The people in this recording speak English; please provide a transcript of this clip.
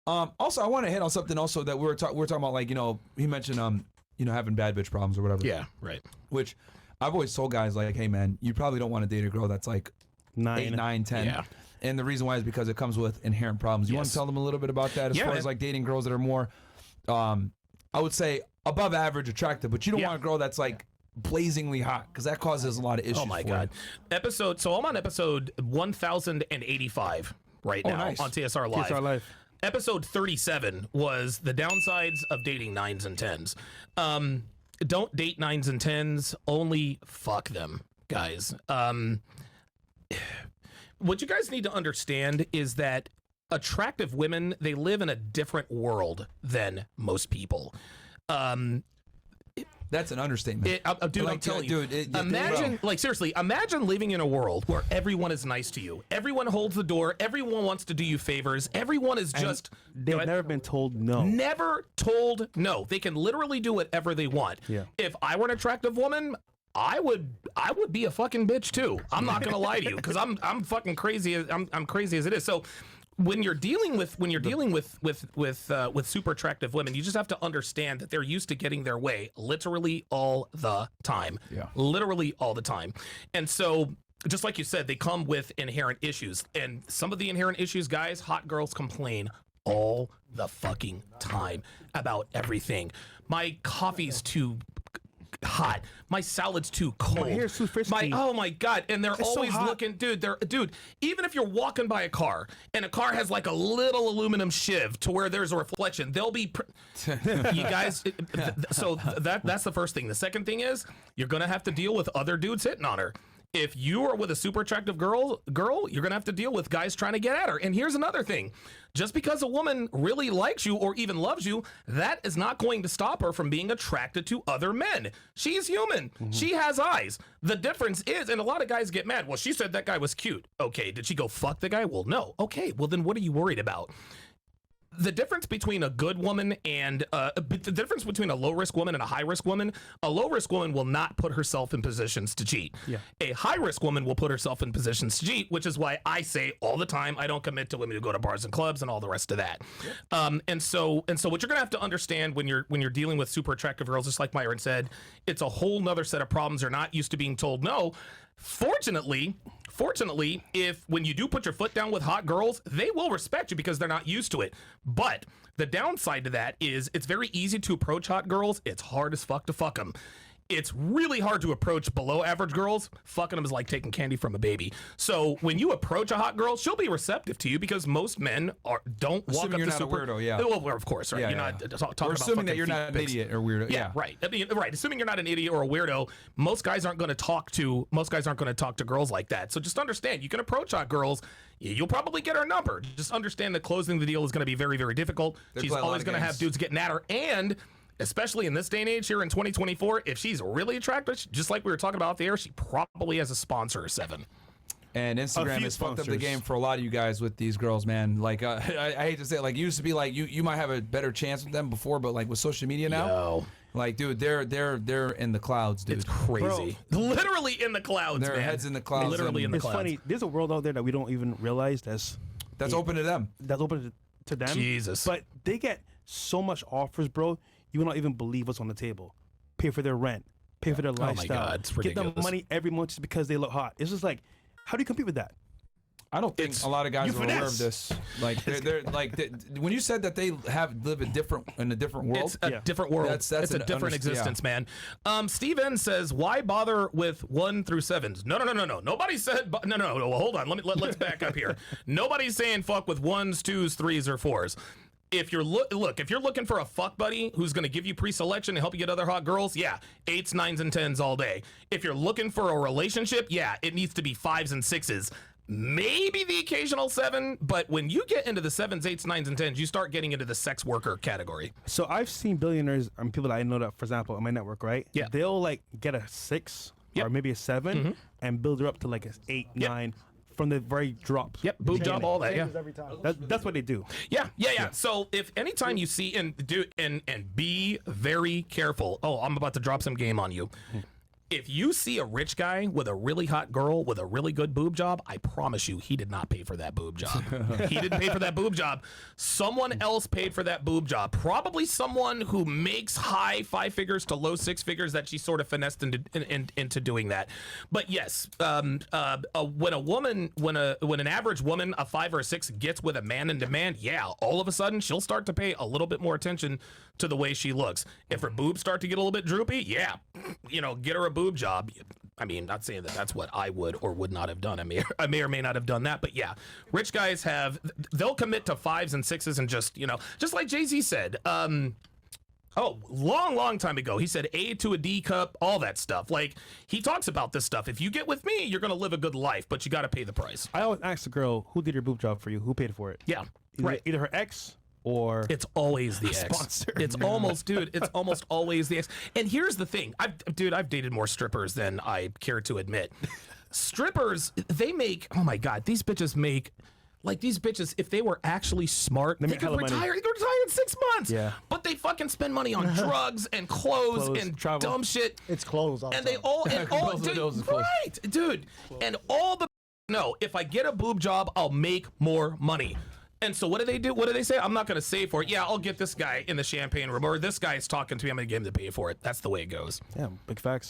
Also, I want to hit on something also that we're talking about, like, he mentioned having bad bitch problems or whatever. Yeah, right. Which I've always told guys, like, hey man, you probably don't want to date a girl that's like 8, 9, 10. Yeah. And the reason why is because it comes with inherent problems. You want to tell them a little bit about that as far as like dating girls that are more, I would say above average attractive, but you don't want a girl that's like blazingly hot, because that causes a lot of issues. Oh my God. So I'm on episode 1085 right now on TSR Live. TSR Live. Episode 37 was the downsides of dating 9's and 10's. Don't date 9's and 10's, only fuck them, guys. What you guys need to understand is that attractive women, they live in a different world than most people. That's an understatement. Dude, I'm telling you. Imagine, like, seriously, imagine living in a world where everyone is nice to you. Everyone holds the door. Everyone wants to do you favors. Everyone is just... They've never been told no. Never told no. They can literally do whatever they want. Yeah. If I were an attractive woman, I would be a fucking bitch too. I'm not gonna lie to you, because I'm fucking crazy. I'm crazy as it is. So when you're dealing with super attractive women, you just have to understand that they're used to getting their way literally all the time. Yeah. Literally all the time. And so, just like you said, they come with inherent issues. And some of the inherent issues, guys, hot girls complain all the fucking time about everything. My coffee's too hot. My salad's too cold. My hair's too frisky. Oh my God. And they're It's always so hot. looking, dude, even if you're walking by a car and a car has like a little aluminum shiv to where there's a reflection, they'll be, you guys, so that's the first thing. The second thing is you're going to have to deal with other dudes hitting on her. If you are with a super attractive girl, you're going to have to deal with guys trying to get at her. And here's another thing. Just because a woman really likes you or even loves you, that is not going to stop her from being attracted to other men. She's human. Mm-hmm. She has eyes. The difference is, and a lot of guys get mad, well, she said that guy was cute. Okay, did she go fuck the guy? Well, no. Okay, well, then what are you worried about? The difference between a good woman and the difference between a low-risk woman and a high-risk woman, a low-risk woman will not put herself in positions to cheat. Yeah. A high-risk woman will put herself in positions to cheat, which is why I say all the time, I don't commit to women who go to bars and clubs and all the rest of that. Yep. And so what you're gonna have to understand when you're dealing with super attractive girls, just like Myron said, it's a whole nother set of problems. They're not used to being told no. Fortunately, if when you do put your foot down with hot girls, they will respect you because they're not used to it. But the downside to that is it's very easy to approach hot girls. It's hard as fuck to fuck them. It's really hard to approach below average girls. Fucking them is like taking candy from a baby. So when you approach a hot girl, she'll be receptive to you because most men don't walk up to super. Weirdo, yeah. Well, of course, right? Yeah, you're not talking about assuming that you're not an idiot or weirdo. Yeah, right. I mean, right. Assuming you're not an idiot or a weirdo, most guys aren't going to talk to girls like that. So just understand, you can approach hot girls. You'll probably get her number. Just understand that closing the deal is going to be very, very difficult. She's always going to have dudes getting at her, and especially in this day and age here in 2024, if she's really attractive, just like we were talking about off the air, she probably has a sponsor or 7. And Instagram has fucked up the game for a lot of you guys with these girls, man. Like, I hate to say it, like, it used to be like you might have a better chance with them before, but like with social media now, like, dude, they're in the clouds, dude. It's crazy. Bro, literally in the clouds, Their heads in the clouds. Literally in the clouds. It's funny. There's a world out there that we don't even realize that's open to them. That's open to them. Jesus. But they get so much offers, bro. You will not even believe what's on the table. Pay for their rent. Pay for their lifestyle. Oh my God, it's Give ridiculous. them money every month just because they look hot. It's just like, how do you compete with that? I don't think a lot of guys are aware of this. Like, they're like, when you said that they live in a different world, it's a different world. That's it's a different existence, man. Steve N says, "Why bother with 1 through 7s?" No. Nobody said. No. Well, hold on. Let's back up here. Nobody's saying fuck with 1s, 2s, 3s, or 4s. If you're if you're looking for a fuck buddy who's going to give you pre-selection and help you get other hot girls, 8s, 9s, and 10s all day. If you're looking for a relationship, it needs to be 5s and 6s. Maybe the occasional 7, but when you get into the 7s, 8s, 9s, and 10s, you start getting into the sex worker category. So I've seen billionaires and people that I know that, for example, on my network, right? Yeah. They'll like get a 6 or maybe a 7 and build her up to like an 8, 9 from the very drops. Yep, boob job, all that. Changes every time. That's what they do. Yeah. So if anytime you see and be very careful. Oh, I'm about to drop some game on you. If you see a rich guy with a really hot girl with a really good boob job, I promise you he did not pay for that boob job. He didn't pay for that boob job. Someone else paid for that boob job. Probably someone who makes high 5 figures to low 6 figures that she sort of finessed into doing that. But yes, when an average woman, a 5 or a 6, gets with a man in demand, yeah, all of a sudden she'll start to pay a little bit more attention to the way she looks. If her boobs start to get a little bit droopy, yeah, get her a boob job. I mean, not saying that that's what I would or would not have done. I may or may not have done that, but yeah, rich guys they'll commit to 5s and 6s and just like Jay-Z said, long time ago, he said A to a D cup, all that stuff. Like, he talks about this stuff. If you get with me, you're going to live a good life, but you got to pay the price. I always ask the girl, who did your boob job for you? Who paid for it? Yeah, right. Either her ex or it's always the ex. Sponsor. It's almost always the ex. And here's the thing. I've dated more strippers than I care to admit. Strippers, they make, oh my God, these bitches make, like, these bitches, if they were actually smart, they could retire. They could retire in 6 months. Yeah. But they fucking spend money on drugs and clothes and travel. Dumb shit. It's clothes. And they all, dude. And all the, no, if I get a boob job, I'll make more money. And so what do they do? What do they say? I'm not going to save for it. Yeah, I'll get this guy in the champagne room, or this guy is talking to me. I'm going to get him to pay for it. That's the way it goes. Yeah, big facts.